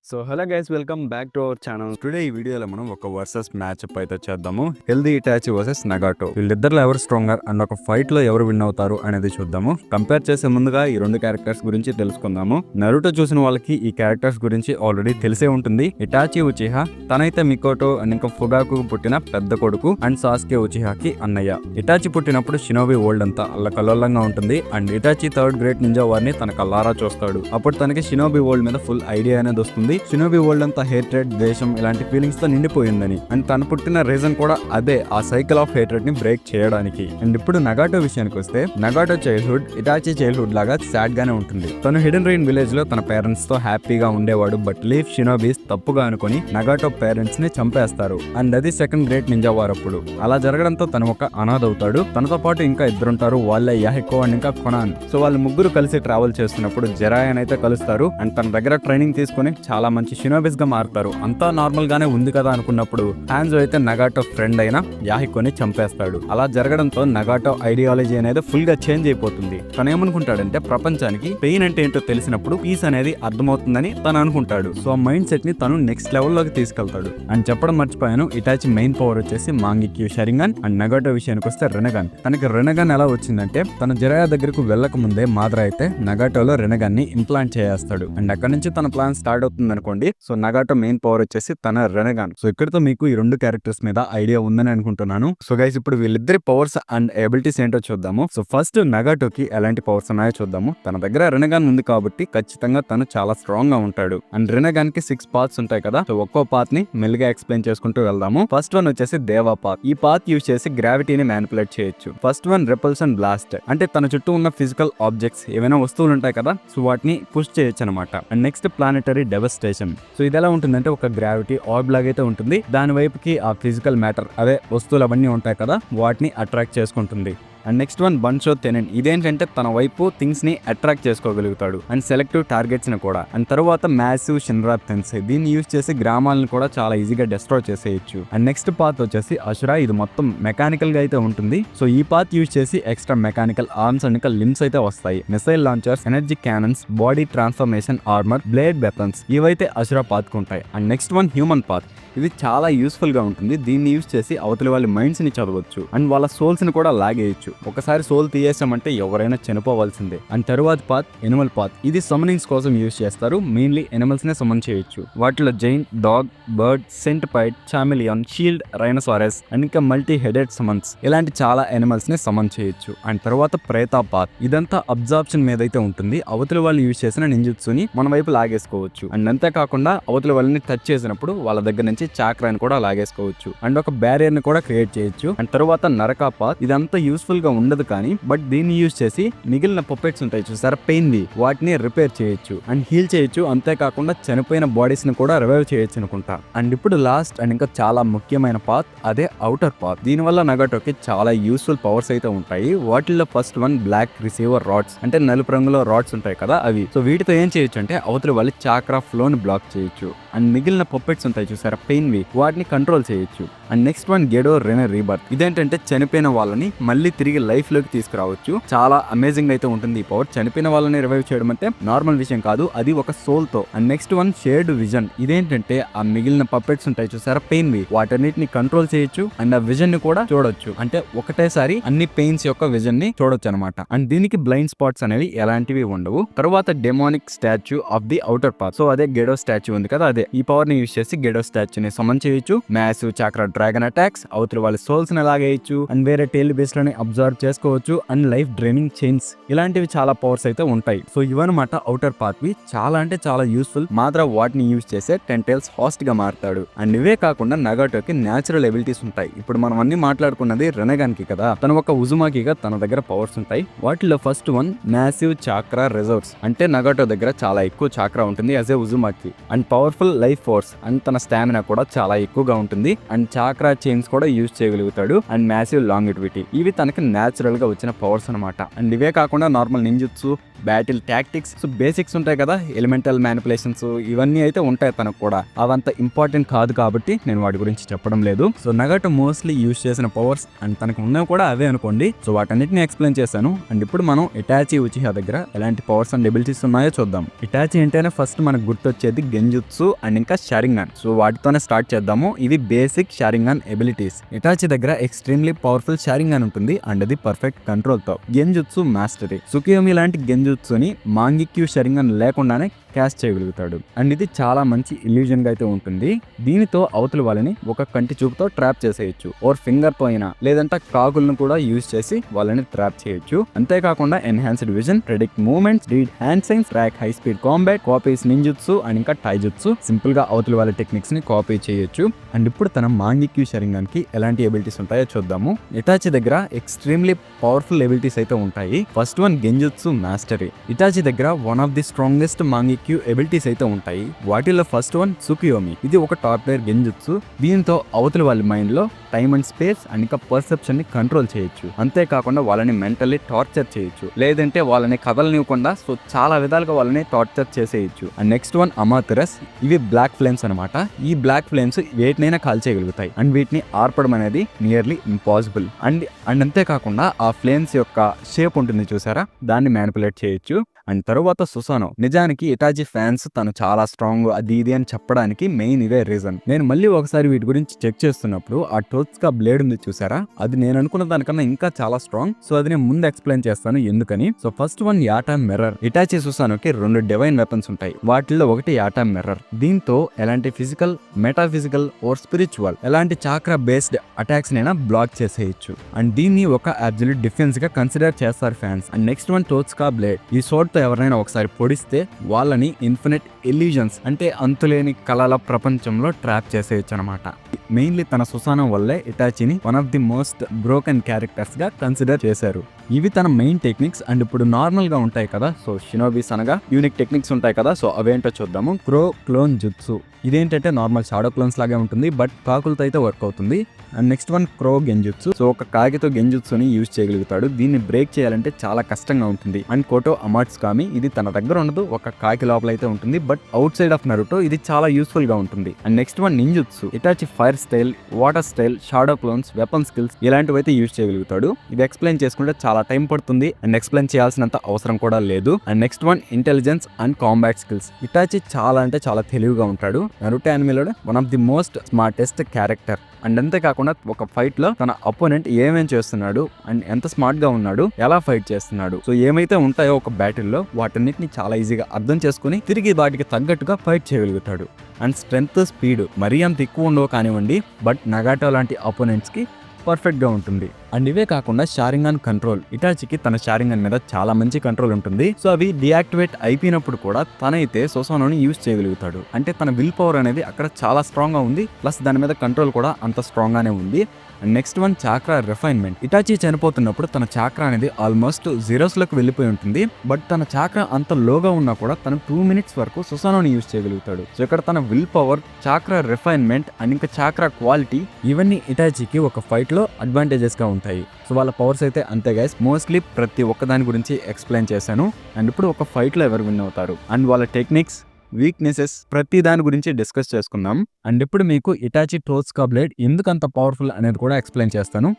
So hello guys, welcome back to our channel. Today ఈ వీడియోలో మనం ఒక వర్సెస్ మ్యాచ్అప్ అయితే చేద్దాము. Healthy Itachi versus Nagato. వీళ్ళిద్దరిలో ఎవరు స్ట్రాంగర్ అండ్ ఒక ఫైట్ లో ఎవరు విన్ అవుతారు అనేది చూద్దాము. కంపేర్ చేసే ముందుగా ఈ రెండు క్యారెక్టర్స్ గురించి తెలుసుకుందాము. నరుటో చూసిన వాళ్ళకి ఈ క్యారెక్టర్స్ గురించి ఆల్రెడీ తెలిసే ఉంటుంది. ఇటాచి ఉచిహా తనైతే మికోటో అండ్ ఇంకా ఫుగాకు పుట్టిన పెద్ద కొడుకు అండ్ సాస్కే ఉచిహాకి అన్నయ్య. ఇటాచి పుట్టినప్పుడు షినోబి వరల్డ్ అంతా అల్లకల్లోలంగా ఉంటుంది and Hitachi third great ninja వారిని తన కల్లారా చూస్తాడు. అప్పుడు తనకి షినోబి వరల్డ్ మీద ఫుల్ ఐడియా అనేది వస్తుంది. షినోబి వరల్డ్ అంతా హేట్రెడ్, ద్వేషం ఇలాంటి ఫీలింగ్స్ తో నిండిపోయిందని. అండ్ తను పుట్టిన రీజన్ కూడా అదే, ఆ సైకిల్ ఆఫ్ హేట్రెడ్ ని బ్రేక్ చేయడానికి. అండ్ ఇప్పుడు నగాటో విషయానికి వస్తే, నగాటో చైల్డ్హుడ్ ఇటాచి చైల్డ్హుడ్ లాగా సాడ్ గానే ఉంటుంది. తను హిడెన్ రైన్ విలేజ్ లో తన పేరెంట్స్ తో హ్యాపీగా ఉండేవాడు. బట్ లీఫ్ షినోబీస్ తప్పుగా అనుకుని నగాటో పేరెంట్స్ ని చంపేస్తారు. అండ్ అది సెకండ్ గ్రేట్ నింజా వార్ అప్పుడు. అలా జరగడంతో తను ఒక అనాథ అవుతాడు. తనతో పాటు ఇంకా ఇద్దరుంటారు, వాళ్ళే యాహికో అండ్ ఇంకా కొనాన్. సో వాళ్ళు ముగ్గురు కలిసి ట్రావెల్ చేస్తున్నప్పుడు జెరాయన్ అయితే కలుస్తారు. అండ్ తన దగ్గర ట్రైనింగ్ తీసుకుని చాలా మంచి షినోబిస్ గా మారుతారు. అంతా నార్మల్ గానే ఉంది కదా అనుకున్నప్పుడు హాన్జో అయితే నగాటో ఫ్రెండ్ అయిన యాహికోని చంపేస్తాడు. అలా జరగడంతో నగాటో ఐడియాలజీ అనేది ఫుల్ గా చేంజ్ అయిపోతుంది. తను ఏమనుకుంటాడంటే, ప్రపంచానికి పెయిన్ అంటే ఏంటో తెలిసినప్పుడు పీస్ అనేది అర్థమవుతుందని తను అనుకుంటాడు. సో ఆ మైండ్ సెట్ ని తను నెక్స్ట్ లెవెల్ లోకి తీసుకెళ్తాడు. అండ్ చెప్పడం మర్చిపోయాను, ఇటాచి మెయిన్ పవర్ వచ్చేసి మాంగిక్యూ షరింగన్. అండ్ నగాటో విషయానికి వస్తే రెనగన్. తనకి రెనగన్ ఎలా వచ్చిందంటే, తన జెరాయా దగ్గరకు వెళ్ళక ముందే మాద్రా అయితే నగాటోలో రెనగన్ ని ఇంప్లాంట్ చేస్తాడు. అండ్ అక్కడ నుంచి తన ప్లాన్ స్టార్ట్ అవుతుంది అనుకోండి. సో నగాటో మెయిన్ పవర్ వచ్చేసి తన రెనగాన్. సో ఇక్కడతో మీకు ఈ రెండు క్యారెక్టర్స్ మీద ఐడియా ఉందని అనుకుంటున్నాను. సో గైస్, ఇప్పుడు వీళ్ళిద్దరి పవర్స్ అండ్ ఎబిలిటీస్ ఏంటో చూద్దాము. సో ఫస్ట్ నగాటోకి ఎలాంటి పవర్స్ ఉన్నాయో చూద్దాము. తన దగ్గర రెనగాన్ ఉంది కాబట్టి ఖచ్చితంగా తను చాలా స్ట్రాంగ్ గా ఉంటాడు. అండ్ రెనగాన్ కి 6 పాత్స్ ఉంటాయి కదా. సో ఒక్కో పాత్ ని మెల్లిగా ఎక్స్ప్లెయిన్ చేసుకుంటూ వెళ్దాము. ఫస్ట్ వన్ వచ్చేసి దేవా పాత్. ఈ పాత్ యూజ్ చేసి గ్రావిటీని మ్యానిపులేట్ చేయొచ్చు. ఫస్ట్ వన్ రిపల్షన్ బ్లాస్ట్, అంటే తన చుట్టూ ఉన్న ఫిజికల్ ఆబ్జెక్ట్స్ ఏవైనా వస్తువులు ఉంటాయి కదా, సో వాటిని పుష్ చేయొచ్చు అనమాట. And next planetary devastation. So ఇది ఎలా ఉంటుందంటే, ఒక గ్రావిటీ ఆర్బ్ లాగైతే ఉంటుంది. దాని వైపుకి ఆ ఫిజికల్ మ్యాటర్, అదే వస్తువులు అవన్నీ ఉంటాయి కదా, వాటిని అట్రాక్ట్ చేసుకుంటుంది. And next one Bansho Tenin. ఇదేంటంటే తన వైపు థింగ్స్ ని అట్రాక్ట్ చేసుకోగలుగుతాడు అండ్ సెలెక్టివ్ టార్గెట్స్ ని కూడా. అండ్ తర్వాత మ్యాసివ్ షిన్రా తెన్సై. దీన్ని యూజ్ చేసి గ్రామాలను కూడా చాలా ఈజీగా డిస్ట్రాయ్ చేసేయచ్చు. అండ్ నెక్స్ట్ పాత్ వచ్చేసి అషురా. ఇది మొత్తం మెకానికల్ గా అయితే ఉంటుంది. సో ఈ పాత్ యూజ్ చేసి extra mechanical arms and limbs అయితే వస్తాయి. Missile launchers, energy cannons, body transformation armour, blade weapons, ఇవైతే అషురా పాత్ కు ఉంటాయి. And next one human path. ఇది చాలా యూస్ఫుల్ గా ఉంటుంది. దీన్ని యూజ్ చేసి అవతలి వాళ్ళ మైండ్స్ ని చదవచ్చు అండ్ వాళ్ళ సోల్స్ ని కూడా లాగేయచ్చు. ఒకసారి సోల్ తీయేసామంటే ఎవరైనా చనిపోవాల్సిందే. అండ్ తరువాత పాత్ ఎనిమల్ పాత్. ఇది సమ్మనింగ్స్ కోసం యూజ్ చేస్తారు. మెయిన్లీ ఎనిమల్స్ నే సమ్మన్ చేయొచ్చు. వాటిలో జైన్, dog, bird, centipede, chameleon, shield, rhinoceros and ఇంకా మల్టీ హెడెడ్ సమన్స్, ఇలాంటి చాలా ఎనిమల్స్ ని సమ్మన్ చేయొచ్చు. అండ్ తర్వాత ప్రేతా పాత్. ఇదంతా అబ్జార్ప్షన్ మీద అయితే ఉంటుంది. అవతలి వాళ్ళు యూజ్ చేసిన నింజుత్సుని మన వైపు లాగేసుకోవచ్చు. అండ్ అంతేకాకుండా అవతలి వాళ్ళని టచ్ చేసినప్పుడు వాళ్ళ దగ్గర నుంచి చాక్రాని కూడా లాగేసుకోవచ్చు. అండ్ ఒక బ్యారియర్ ని కూడా క్రియేట్ చేయొచ్చు. అండ్ తర్వాత నరకా పాత్. ఇదంతా యూస్ఫుల్ గా ఉండదు కానీ, బట్ దీన్ని యూజ్ చేసి మిగిలిన పప్పెట్స్ ఉంటాయి చూసారా, పెయిన్ వి, వాటిని రిపేర్ చేయొచ్చు అండ్ హీల్ చేయొచ్చు. అంతేకాకుండా చనిపోయిన బాడీస్ ని కూడా రివైవ్ చేయొచ్చు అనుకుంటా. అండ్ ఇప్పుడు లాస్ట్ అండ్ ఇంకా చాలా ముఖ్యమైన పాత్, అదే ఔటర్ పాత్. దీనివల్ల నగాటోకి చాలా యూస్ఫుల్ పవర్స్ అయితే ఉంటాయి. వాటిల్లో first one black receiver rods, అంటే నలుపు రంగులో రాడ్స్ ఉంటాయి కదా అవి. సో వీటితో ఏం చేయొచ్చు అంటే, అవతలి వాళ్ళు చాక్రా ఫ్లో ని బ్లాక్ చేయొచ్చు. అండ్ మిగిలిన పప్పెట్స్ ఉంటాయి చూసారా, పెయిన్ వి, వాటిని కంట్రోల్ చేయొచ్చు. And next one Gedo Rinne rebirth. ఇదేంటంటే చనిపోయిన వాళ్ళని మళ్ళీ తిరిగి లైఫ్ లోకి తీసుకురావచ్చు. చాలా అమేజింగ్ అయితే ఉంటుంది ఈ పవర్. చనిపోయిన వాళ్ళని రివైవ్ చేయడం అంటే నార్మల్ విషయం కాదు, అది ఒక సోల్ తో. And next one shared vision. ఇదేంటంటే ఆ మిగిలిన పప్పెట్స్ ఉంటాయి చూసారా, పెయిన్ వి, వాటన్నిటిని కంట్రోల్ చేయొచ్చు అండ్ ఆ విజన్ ని కూడా చూడొచ్చు. అంటే ఒకటేసారి అన్ని పెయిన్స్ యొక్క విజన్ ని చూడొచ్చు అనమాట. అండ్ దీనికి బ్లైండ్ స్పాట్స్ అనేవి ఎలాంటివి ఉండవు. తర్వాత demonic statue of the outer path. So అదే గెడో స్టాచ్యూ ఉంది కదా, అదే. ఈ పవర్ ని యూజ్ చేసి గెడో స్టాచ్యూ ని సమన్ చేయొచ్చు. మ్యాసివ్ చాక్రా డ్రాగన్ అటాక్స్, అవతలి వాళ్ళ సోల్స్ ని లాగేయచ్చు అండ్ వేరే టేల్ బేస్ లోని అబ్జర్వ్ చేసుకోవచ్చు. అండ్ లైఫ్ డ్రైనింగ్ చైన్స్, ఇలాంటివి చాలా పవర్స్ అయితే ఉంటాయి. సో ఇవన్నమాట ఔటర్ పాత్ వి. చాలా అంటే చాలా యూస్ఫుల్. మాత్రం వాటిని యూజ్ చేసే 10 టైల్స్ హాస్ట్ గా మారుతాడు. అండ్ ఇవే కాకుండా నగాటోకి న్యాచురల్ ఎబిలిటీస్ ఉంటాయి. ఇప్పుడు మనం అన్ని మాట్లాడుకున్నది రెనగాన్ కి కదా, తను ఒక ఉజుమాకిగా తన దగ్గర పవర్స్ ఉంటాయి. వాటిలో ఫస్ట్ వన్ మ్యాసివ్ చాక్రా రిజర్వ్స్, అంటే నగాటో దగ్గర చాలా ఎక్కువ చాక్రా ఉంటుంది as a ఉజుమాకి. And powerful life force, and తన స్టామినా కూడా చాలా ఎక్కువగా ఉంటుంది. అండ్ చాక్రా చైన్స్ కూడా యూజ్ చేయగలుగుతాడు. అండ్ మ్యాసివ్ లాంగిటివిటీ, ఇవి తనకి న్యాచురల్ గా వచ్చిన పవర్స్ అనమాట. అండ్ ఇవే కాకుండా normal ninjutsu, battle tactics, so basics ఉంటాయి కదా, ఎలిమెంటల్ మ్యానిపులేషన్స్ ఇవన్నీ అయితే ఉంటాయి తనకు కూడా. అవంత ఇంపార్టెంట్ కాదు కాబట్టి నేను వాటి గురించి చెప్పడం లేదు. సో నగాటో మోస్ట్లీ యూజ్ చేసిన పవర్స్ అండ్ తనకు ఉన్నవి కూడా అవే అనుకోండి. సో వాటన్నిటిని ఎక్స్ప్లెయిన్ చేశాను. అండ్ ఇప్పుడు మనం ఇటాచి ఉచిహా దగ్గర ఎలాంటి పవర్స్ అండ్ ఎబిలిటీస్ ఉన్నాయో చూద్దాం. ఇటాచి అంటేనే ఫస్ట్ మనకు గుర్తొచ్చేది గెంజుత్సు అండ్ ఇంకా షారింగన్. సో వాటితోనే స్టార్ట్ చేద్దాము. ఇవి బేసిక్ షారింగన్ ఎబిలిటీస్. ఇటాచి దగ్గర ఎక్స్ట్రీమ్లీ పవర్ఫుల్ షారింగన్ ఉంటుంది అండ్ అది పర్ఫెక్ట్ కంట్రోల్ తో. గెంజుత్సు మాస్టరీ. సుకియోమి లాంటి గెంజుత్సుని మాంగిక్యూ షారింగన్ లేకుండానే క్యాష్ చేయగలుగుతాడు. అండ్ ఇది చాలా మంచి ఇల్యూజన్ గా అయితే ఉంటుంది. దీనితో అవతల వాళ్ళని ఒక కంటి చూపుతో ట్రాప్ చేసేయచ్చు, ఓర్ ఫింగర్ తో అయినా, లేదంటే కాకులను కూడా యూజ్ చేసి వాళ్ళని ట్రాప్ చేయొచ్చు. అంతేకాకుండా enhanced vision, predict movements, read hand signs, track high speed combat, copies ninjutsu and ఇంకా టైజుత్సు. సింపుల్ గా అవతల వాళ్ళ టెక్నిక్స్ ని కాపీ చేయొచ్చు. అండ్ ఇప్పుడు తన మాంగిక్యూ షారింగన్ కి ఎలాంటి ఎబిలిటీస్ ఉంటాయో చూద్దాము. ఇటాచి దగ్గర ఎక్స్ట్రీమ్లీ పవర్ఫుల్ ఎబిలిటీస్ అయితే ఉంటాయి. First one genjutsu mastery. Itachi దగ్గర one of the strongest Mangekyo abilities అయితే ఉంటాయి. వాటిల్లో ఫస్ట్ వన్ సుకియోమి. ఇది ఒక టాప్ ప్లేయర్ గెంజుత్సు. దీంతో అవతల వాళ్ళ మైండ్ లో టైమ్ అండ్ స్పేస్ అండ్ ఇంకా పర్సెప్షన్ ని కంట్రోల్ చేయొచ్చు. అంతేకాకుండా వాళ్ళని మెంటల్లీ టార్చర్ చేయొచ్చు, లేదంటే వాళ్ళని కదలనివ్వకుండా సో చాలా విధాలుగా వాళ్ళని టార్చర్ చేసేయచ్చు. And next one Amaterasu. ఇవి బ్లాక్ ఫ్లేమ్స్ అనమాట. ఈ బ్లాక్ ఫ్లేమ్స్ వేటినైనా కాల్ చేయగలుగుతాయి అండ్ వీటిని ఆర్పడం అనేది నియర్లీ ఇంపాసిబుల్. అండ్ అంతేకాకుండా ఆ ఫ్లేమ్స్ యొక్క షేప్ ఉంటుంది చూసారా, దాన్ని మ్యానిపులేట్ చేయొచ్చు. అండ్ తరువాత సుసానో. నిజానికి ఇటాచి ఫ్యాన్స్ తను చాలా స్ట్రాంగ్ అది ఇది అని చెప్పడానికి మెయిన్ ఇదే రీజన్. నేను మళ్ళీ ఒకసారి వీటి గురించి చెక్ చేస్తున్నప్పుడు ఆ టోత్స్కా బ్లేడ్ ఉంది చూసారా, అది నేను అనుకున్న దానికన్నా ఇంకా చాలా స్ట్రాంగ్. సో అది నేను ముందు ఎక్స్ప్లెయిన్ చేస్తాను ఎందుకని. So first one యాటా mirror. Hitachi సుసానోకి 2 divine weapons ఉంటాయి. వాటిల్లో ఒకటి యాటా మిర్రర్. దీంతో ఎలాంటి ఫిజికల్, మెటాఫిజికల్ ఓర్ స్పిరిచువల్ ఎలాంటి చాక్రా బేస్డ్ అటాక్స్ నైనా బ్లాక్ చేసేయచ్చు. అండ్ దీన్ని ఒక అబ్సల్యూట్ డిఫెన్స్ గా కన్సిడర్ చేస్తారు fans. And next one Totsuka blade. ఈ సోడ్ తో ఎవరైనా ఒకసారి పొడిస్తే వాళ్ళని ఇన్ఫినిట్ ఇల్యూజన్స్ అంటే అంతులేని కళల ప్రపంచంలో ట్రాప్ చేసేయచ్చు అనమాట. మెయిన్లీ తన సుసానో వల్లే ఇటాచిని one of the most broken characters గా కన్సిడర్ చేశారు. ఇవి తన మెయిన్ టెక్నిక్స్. అండ్ ఇప్పుడు నార్మల్ గా ఉంటాయి కదా, సో షినోబీస్ అనగా యూనిక్ టెక్నిక్స్ ఉంటాయి కదా, సో అవేంటో చూద్దాము. క్రో క్లోన్ జుత్సు. ఇదేంటంటే నార్మల్ షాడో క్లోన్స్ లాగే ఉంటుంది, బట్ కాకులతో అయితే వర్క్ అవుతుంది. And next one crow genjutsu. So ఒక కాకితో గెంజుత్సుని యూజ్ చేయగలుగుతాడు. దీన్ని బ్రేక్ చేయాలంటే చాలా కష్టంగా ఉంటుంది. And Koto Amatsukami. ఇది తన దగ్గర ఉండదు, ఒక కాకి లోపల అయితే ఉంటుంది, but outside of Naruto ఇది చాలా యూస్ఫుల్ గా ఉంటుంది. And next one ninjutsu. Itachi fire style, water style, shadow clones, weapon skills ఇలాంటివి అయితే యూజ్ చేయగలుగుతాడు. ఇది ఎక్స్ప్లెయిన్ చేసుకుంటే చాలా టైం పడుతుంది అండ్ ఎక్స్ప్లెయిన్ చేయాల్సినంత అవసరం కూడా లేదు. And next one intelligence and combat skills. Itachi చాలా అంటే చాలా తెలివిగా ఉంటాడు. నరుటో యానిమేలో one of the most smartest character. And అంతేకాకుండా ఒక ఫైట్ లో తన అపోనెంట్ ఏమేం చేస్తున్నాడు అండ్ ఎంత స్మార్ట్ గా ఉన్నాడు, ఎలా ఫైట్ చేస్తున్నాడు, సో ఏమైతే ఉంటాయో ఒక బ్యాటిల్లో వాటన్నిటిని చాలా ఈజీగా అర్థం చేసుకుని తిరిగి వాటికి తగ్గట్టుగా ఫైట్ చేయగలుగుతాడు. అండ్ స్ట్రెంగ్త్, స్పీడ్ మరీ అంత ఎక్కువ ఉండవు కానివ్వండి, బట్ నగాటో లాంటి అపోనెంట్స్ కి పర్ఫెక్ట్ గా ఉంటుంది. అండ్ ఇవే కాకుండా షారింగన్ కంట్రోల్. ఇటాచికి తన షారింగన్ మీద చాలా మంచి కంట్రోల్ ఉంటుంది. సో అవి డియాక్టివేట్ అయిపోయినప్పుడు కూడా తనైతే సుసానోని యూజ్ చేయగలుగుతాడు. అంటే తన విల్ పవర్ అనేది అక్కడ చాలా స్ట్రాంగ్ గా ఉంది, ప్లస్ దాని మీద కంట్రోల్ కూడా అంత స్ట్రాంగ్ గానే ఉంది. అండ్ నెక్స్ట్ వన్ చాక్రా రిఫైన్మెంట్. ఇటాచి చనిపోతున్నప్పుడు తన చాక్రా అనేది ఆల్మోస్ట్ జీరోస్ లోకి వెళ్ళిపోయి ఉంటుంది, బట్ తన చాక్రా అంత లోగా ఉన్నా కూడా తను 2 minutes వరకు సుసానోని యూజ్ చేయగలుగుతాడు. సో ఇక్కడ తన విల్ పవర్, చాక్రా రిఫైన్మెంట్ అండ్ ఇంకా చాక్రా క్వాలిటీ ఇవన్నీ ఇటాచికి ఒక ఫైట్ లో అడ్వాంటేజెస్ గా ఉంటాయి. సో వాళ్ళ పవర్స్ అయితే అంతే గైస్. మోస్ట్లీ ప్రతి ఒక్క దాని గురించి ఎక్స్ప్లెయిన్ చేశాను. అండ్ ఇప్పుడు ఒక ఫైట్ లో ఎవరు విన్ అవుతారు అండ్ వాళ్ళ టెక్నిక్స్, వీక్నెసెస్ ప్రతి దాని గురించి డిస్కస్ చేసుకుందాం. అండ్ ఇప్పుడు మీకు ఇటాచి టోత్స్కా బ్లేడ్ ఎందుకంత పవర్ఫుల్ అనేది కూడా ఎక్స్ప్లెయిన్ చేస్తాను.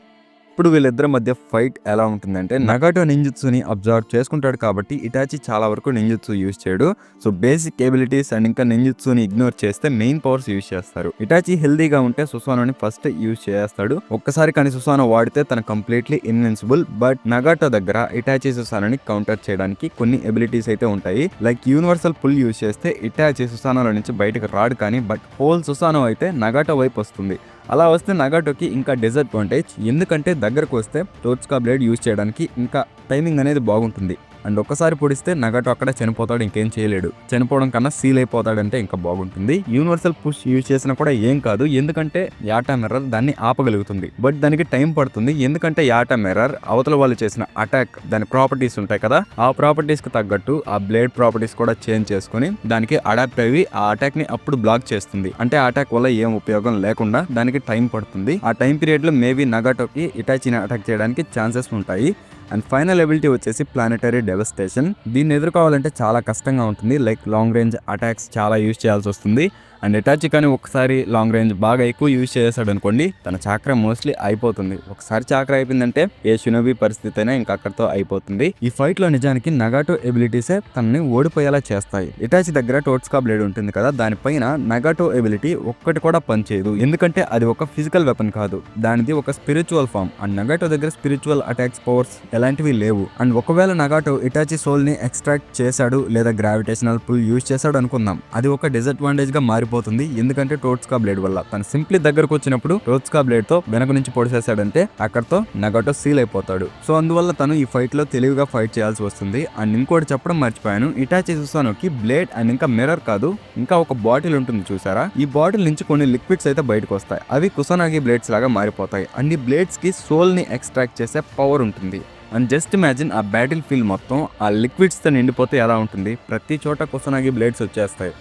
ఇప్పుడు వీళ్ళిద్దరి మధ్య ఫైట్ ఎలా ఉంటుందంటే, నగాటో నింజుత్సుని అబ్జర్వ్ చేసుకుంటాడు కాబట్టి ఇటాచి చాలా వరకు నింజుత్సు యూజ్ చేయడు. సో బేసిక్ ఎబిలిటీస్ అండ్ ఇంకా నింజుత్సుని ఇగ్నోర్ చేస్తే మెయిన్ పవర్స్ యూజ్ చేస్తారు. ఇటాచి హెల్దీగా ఉంటే సుసానోని ఫస్ట్ యూజ్ చేస్తాడు. ఒక్కసారి కానీ సుసానో వాడితే తన కంప్లీట్లీ ఇన్విన్సిబుల్. బట్ నగాటో దగ్గర ఇటాచి సుసానోని కౌంటర్ చేయడానికి కొన్ని ఎబిలిటీస్ అయితే ఉంటాయి. లైక్ యూనివర్సల్ పుల్ యూజ్ చేస్తే ఇటాచి సుసానోలో నుంచి బయటకు రాడు, కానీ బట్ హోల్ సుసానో అయితే నగాటో వైపు వస్తుంది. అలా వస్తే నగాటోకి ఇంకా డిసడ్వాంటేజ్, ఎందుకంటే దగ్గరకు వస్తే టోత్స్కా బ్లేడ్ యూజ్ చేయడానికి ఇంకా టైమింగ్ అనేది బాగుంటుంది. అండ్ ఒక్కసారి పొడిస్తే నగాటో అక్కడ చనిపోతాడు, ఇంకేం చేయలేడు. చనిపోవడం కన్నా సీల్ అయిపోతాడంటే ఇంకా బాగుంటుంది. యూనివర్సల్ పుష్ యూజ్ చేసినా కూడా ఏం కాదు, ఎందుకంటే యాటా మిర్రర్ దాన్ని ఆపగలుగుతుంది. బట్ దానికి టైం పడుతుంది, ఎందుకంటే యాటా మిర్రర్ అవతల వాళ్ళు చేసిన అటాక్ దాని ప్రాపర్టీస్ ఉంటాయి కదా, ఆ ప్రాపర్టీస్ కి తగ్గట్టు ఆ బ్లేడ్ ప్రాపర్టీస్ కూడా చేంజ్ చేసుకుని దానికి అడాప్ట్ అయ్యి ఆ అటాక్ ని అప్పుడు బ్లాక్ చేస్తుంది. అంటే ఆ అటాక్ వల్ల ఏం ఉపయోగం లేకుండా దానికి టైం పడుతుంది. ఆ టైం పీరియడ్ లో మేబీ నగాటోకి ఇటాచిని అటాక్ చేయడానికి ఛాన్సెస్ ఉంటాయి. అండ్ ఫైనల్ ఎబిలిటీ వచ్చేసి ప్లానెటరీ డెవస్టేషన్. దీన్ని ఎదుర్కోవాలంటే చాలా కష్టంగా ఉంటుంది. లైక్ లాంగ్ రేంజ్ అటాక్స్ చాలా యూజ్ చేయాల్సి వస్తుంది. అండ్ ఇటాచి కానీ ఒకసారి లాంగ్ రేంజ్ బాగా ఎక్కువ యూజ్ చేసాడు అనుకోండి, తన చాక్ర మోస్ట్లీ అయిపోతుంది. ఒకసారి చాక్ర అయిపోయిందంటే ఏ షినోబి పరిస్థితి అయినా ఇంకా అక్కడితో అయిపోతుంది. ఈ ఫైట్ లో నిజానికి నగాటో ఎబిలిటీసే తనని ఓడిపోయేలా చేస్తాయి. ఇటాచి దగ్గర టోట్స్కా బ్లేడ్ ఉంటుంది కదా, దానిపైన నగాటో ఎబిలిటీ ఒక్కటి కూడా పనిచేయదు. ఎందుకంటే అది ఒక ఫిజికల్ వెపన్ కాదు, దానిది ఒక స్పిరిచువల్ ఫామ్. అండ్ నగాటో దగ్గర స్పిరిచువల్ అటాక్స్ పవర్స్ ఎలాంటివి లేవు. అండ్ ఒకవేళ నగాటో ఇటాచి సోల్ ని ఎక్స్ట్రాక్ట్ చేశాడు లేదా గ్రావిటేషనల్ పుల్ యూజ్ చేశాడు అనుకుందాం, అది ఒక డిసడ్వాంటేజ్ గా మారిపోతుంది. ఎందుకంటే టోట్స్కా బ్లేడ్ వల్ల తను సింప్లీ దగ్గరకు వచ్చినప్పుడు టోట్స్కా బ్లేడ్ తో వెనక నుంచి పొడిసేసాడంటే అక్కడతో నగాటో సీల్ అయిపోతాడు. సో అందువల్ల తను ఈ ఫైట్ లో తెలివిగా ఫైట్ చేయాల్సి వస్తుంది. అండ్ ఇంకోటి చెప్పడం మర్చిపోయాను, ఇటాచి సుసానోకి బ్లేడ్ అండ్ ఇంకా మిర్రర్ కాదు, ఇంకా ఒక బాటిల్ ఉంటుంది చూసారా, ఈ బాటిల్ నుంచి కొన్ని లిక్విడ్స్ అయితే బయటకు వస్తాయి. అవి కుసానాగి బ్లేడ్స్ లాగా మారిపోతాయి. అండ్ ఈ బ్లేడ్స్ కి సోల్ ని ఎక్స్ట్రాక్ట్ చేసే పవర్ ఉంటుంది. అండ్ జస్ట్ ఇమాజిన్ ఆ బ్యాటిల్ ఫీల్డ్ మొత్తం ఆ లిక్విడ్స్ తో నిండిపోతే ఎలా ఉంటుంది. ప్రతి చోట కుసానాగి బ్లేడ్స్ వచ్చేస్తాయి.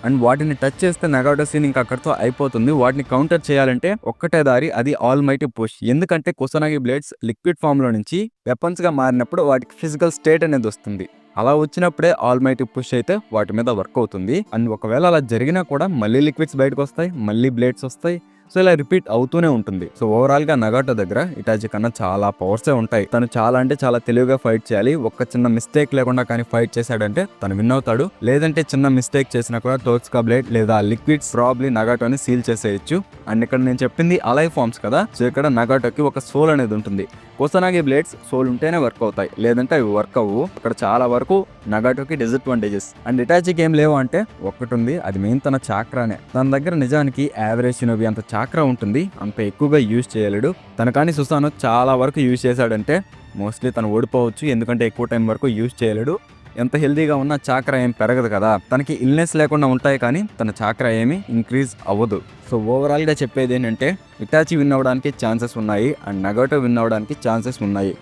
అండ్ వాటిని టచ్ చేస్తే నగాటో సీన్ ఇంకా అక్కడితో అయిపోతుంది. వాటిని కౌంటర్ చేయాలంటే ఒక్కటే దారి, అది ఆల్ మైటీ పుష్. ఎందుకంటే కుసానాగి బ్లేడ్స్ లిక్విడ్ ఫామ్ లో నుంచి వెపన్స్ గా మారినప్పుడు వాటికి ఫిజికల్ స్టేట్ అనేది వస్తుంది. అలా వచ్చినప్పుడే ఆల్ మైటీ పుష్ అయితే వాటి మీద వర్క్ అవుతుంది. అండ్ ఒకవేళ అలా జరిగినా కూడా మళ్ళీ లిక్విడ్స్ బయటకు వస్తాయి, మళ్ళీ బ్లేడ్స్ వస్తాయి. సో ఇలా రిపీట్ అవుతూనే ఉంటుంది. సో ఓవరాల్ గా నగాటో దగ్గర ఇటాచి కన్నా చాలా పవర్సే ఉంటాయి. తను చాలా అంటే చాలా తెలివిగా ఫైట్ చేయాలి. ఒక్క చిన్న మిస్టేక్ లేకుండా కానీ ఫైట్ చేశాడంటే తను విన్ అవుతాడు. లేదంటే చిన్న మిస్టేక్ చేసినా కూడా టోట్స్కా బ్లేడ్ లేదా లిక్విడ్స్ ప్రాబ్లీ నగాటోని సీల్ చేసేయచ్చు. అండ్ ఇక్కడ నేను చెప్పింది అలైవ్ ఫార్మ్స్ కదా, సో ఇక్కడ నగాటోకి ఒక సోల్ అనేది ఉంటుంది. కుసానాగి బ్లేడ్స్ సోల్ ఉంటేనే వర్క్ అవుతాయి, లేదంటే అవి వర్క్ అవ్వు. అక్కడ చాలా వరకు నగాటోకి డిసడ్వాంటేజెస్. అండ్ ఇటాచికి ఏం లేవు అంటే ఒక్కటి ఉంది, అది మెయిన్ తన చాక్రానే. తన దగ్గర నిజానికి యావరేజ్ షినోబి అంత చాక్రా ఉంటుంది, అంత ఎక్కువగా యూజ్ చేయలేడు. తన కానీ సుసానో చాలా వరకు యూజ్ చేశాడంటే మోస్ట్లీ తను ఓడిపోవచ్చు. ఎందుకంటే ఎక్కువ టైం వరకు యూజ్ చేయలేడు. ఎంత హెల్దీగా ఉన్నా చాక్రా ఏం పెరగదు కదా, తనకి ఇల్నెస్ లేకుండా ఉంటాయి కానీ తన చాక్రా ఏమి ఇంక్రీజ్ అవ్వదు. సో ఓవరాల్గా చెప్పేది ఏంటంటే ఇటాచి విన్ అవ్వడానికి ఛాన్సెస్ ఉన్నాయి అండ్ నగాటో విన్ అవ్వడానికి ఛాన్సెస్ ఉన్నాయి.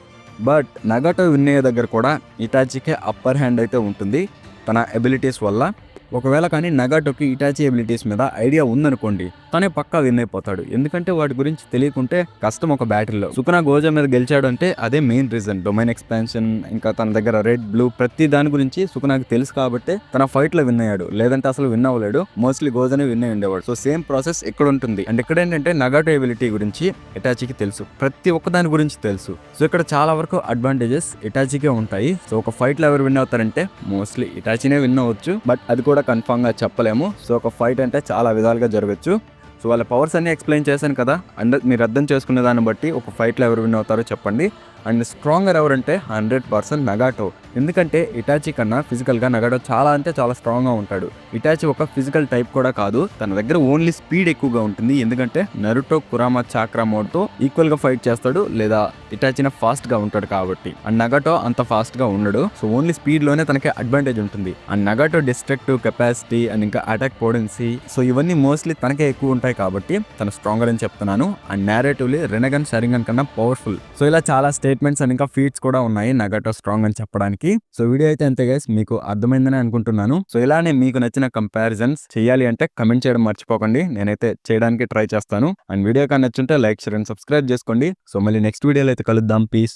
బట్ నగాటో విన్ అయ్యే దగ్గర కూడా ఇటాచికే అప్పర్ హ్యాండ్ అయితే ఉంటుంది తన ఎబిలిటీస్ వల్ల. ఒకవేళ కానీ నగాటోకి ఇటాచి ఎబిలిటీస్ మీద ఐడియా ఉందనుకోండి, తనే పక్కా విన్ అయిపోతాడు. ఎందుకంటే వాటి గురించి తెలియకుంటే కష్టం. ఒక బ్యాటిల్లో సుకునా గోజా మీద గెలిచాడు అంటే అదే మెయిన్ రీజన్. డొమైన్ ఎక్స్పాన్షన్, ఇంకా తన దగ్గర రెడ్ బ్లూ ప్రతి దాని గురించి సుకునాకి తెలుసు కాబట్టి తన ఫైట్ లో విన్ అయ్యాడు. లేదంటే అసలు విన్ అవ్వలేడు, మోస్ట్లీ గోజానే విన్ అయ్యి ఉండేవాడు. సో సేమ్ ప్రాసెస్ ఇక్కడ ఉంటుంది. అండ్ ఇక్కడ ఏంటంటే నగాటో ఎబిలిటీ గురించి ఇటాచికి తెలుసు, ప్రతి ఒక్క దాని గురించి తెలుసు. సో ఇక్కడ చాలా వరకు అడ్వాంటేజెస్ ఇటాచికే ఉంటాయి. సో ఒక ఫైట్ లో ఎవరు విన్ అవుతారంటే మోస్ట్లీ ఇటాచినే విన్ అవ్వచ్చు, బట్ అది కూడా కన్ఫర్మ్ గా చెప్పలేము. సో ఒక ఫైట్ అంటే చాలా విధాలుగా జరగచ్చు. సో వాళ్ళ పవర్స్ అన్ని ఎక్స్ప్లెయిన్ చేశాను కదా, అండ్ మీరు అర్థం చేసుకునే దాన్ని బట్టి ఒక ఫైట్లో ఎవరు విన్ అవుతారో చెప్పండి. అండ్ స్ట్రాంగర్ ఎవరంటే 100% నగాటో. ఎందుకంటే ఇటాచి కన్నా ఫిజికల్గా నగాటో చాలా అంటే చాలా స్ట్రాంగ్గా ఉంటాడు. ఇటాచి ఒక ఫిజికల్ టైప్ కూడా కాదు, తన దగ్గర ఓన్లీ స్పీడ్ ఎక్కువగా ఉంటుంది. ఎందుకంటే నరుటో కురామా చాక్రా మోడ్తో ఈక్వల్గా ఫైట్ చేస్తాడు, లేదా ఇటాచిన ఫాస్ట్గా ఉంటాడు కాబట్టి. అండ్ నగాటో అంత ఫాస్ట్గా ఉండడు. సో ఓన్లీ స్పీడ్లోనే తనకి అడ్వాంటేజ్ ఉంటుంది. అండ్ నగాటో డిస్ట్రక్టివ్ కెపాసిటీ అండ్ ఇంకా అటాక్ పొటెన్సీ, సో ఇవన్నీ మోస్ట్లీ తనకే ఎక్కువ ఉంటాయి కాబట్టి తను స్ట్రాంగర్ అని చెప్తున్నాను. అండ్ నేరేటివ్లీ రెనగన్ షరింగన్ కన్నా పవర్ఫుల్. సో ఇలా చాలా స్టేట్మెంట్స్ అండ్ ఇంకా ఫీట్స్ కూడా ఉన్నాయి నగాటో స్ట్రాంగ్ అని చెప్పడానికి. సో వీడియో అయితే అంతే గైస్, మీకు అర్థమైందని అనుకుంటున్నాను. సో ఇలానే మీకు నచ్చిన కంపారిజన్స్ చేయాలి అంటే కమెంట్ చేయడం మర్చిపోకండి, నేనైతే చేయడానికి ట్రై చేస్తాను. అండ్ వీడియో కానీ నచ్చుంటే లైక్, షేర్ అండ్ సబ్స్క్రైబ్ చేసుకోండి. సో మళ్ళీ నెక్స్ట్ వీడియోలో అయితే కలుద్దాం. పీస్.